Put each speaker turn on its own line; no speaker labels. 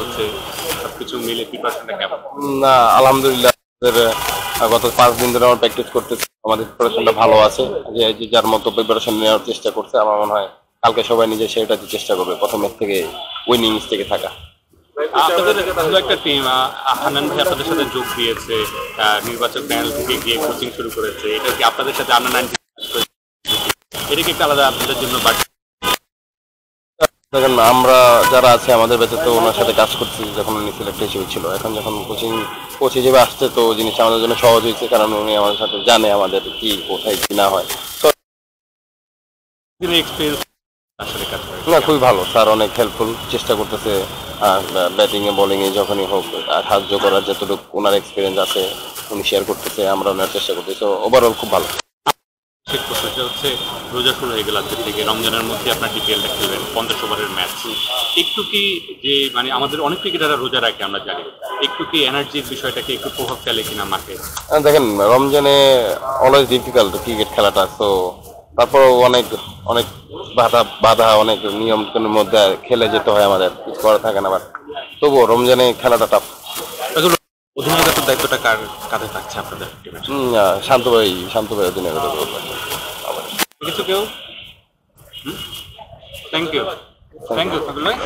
হচ্ছে সবকিছু মিলে প্রিপারেশনটা কেমন?
না, আলহামদুলিল্লাহ গত 5 দিন ধরে আমরা প্র্যাকটিস করতেছি, আমাদের প্রিপারেশনটা ভালো আছে। যে যে যার মতো প্রিপারেশন নেওয়ার চেষ্টা করছে, আমার মনে হয় কালকে সবাই নিজে সেটাতে চেষ্টা করবে প্রথম ম্যাচ থেকে উইনিং থেকে থাকা।
আপনাদের ভালো একটা টিম, হান্নান ভাই আপনাদের সাথে যোগ দিয়েছে, নির্বাচক প্যানেল থেকে গিয়ে কোচিং শুরু করেছে, এটা কি আপনাদের সাথে আন্ডার 19 এটা কি একটা আলাদা আপনাদের জন্য বাড়তি?
দেখেন, আমরা যারা আছে আমাদের ব্যাচে তো ওনার সাথে কাজ করছি যখন উনি সিলেক্ট হিসেবে ছিল। এখন যখন কোচ হিসেবে আসছে তো জিনিসটা আমাদের জন্য সহজ হয়েছে, কারণ উনি আমাদের সাথে জানে আমাদের কি কোথায় কি না হয়। তো
এক্সপিরিয়েন্স আসলে কাজ করে
না, খুবই ভালো স্যার, অনেক হেল্পফুল, চেষ্টা করতেছে ব্যাটিং এ বোলিং এ যখনই হোক সাহায্য করার যতটুকু ওনার এক্সপিরিয়েন্স আছে উনি শেয়ার করতেছে, আমরা ওনার চেষ্টা করতেছি। তো ওভারঅল খুব ভালো।
শেষ করতে সেটা হচ্ছে রোজা শুরু হয়ে গেল আজকে থেকে, রমজানের মধ্যে আপনার ডিপিএলটা খেলবেন 50 ওভারের ম্যাচ। একটু কি যে মানে আমাদের অনেক ক্রিকেটাররা রোজা রাখে আমরা জানি, একটু কি এনার্জির বিষয়টাকে একটু প্রভাব ফেলে কিনা মাঠে?
দেখেন, রমজানে অলওয়েজ ডিফিকাল্ট ক্রিকেট খেলাটা, তো তারপরেও অনেক অনেক বাধা বাধা অনেক নিয়ম কানুনের মধ্যে খেলে যেতে হয়, আমাদের কিছু করা থাকে না। আবার তবুও রমজানে খেলাটা টাফ।
আসলে অধিনায়কত্বের দায়িত্বটা কার কাঁধে থাকছে আপনাদের টিমের?
শান্ত ভাই অধিনায়কত্ব করবে।
কিছু কেউ? থ্যাংক ইউ, থ্যাংক ইউ ভাই।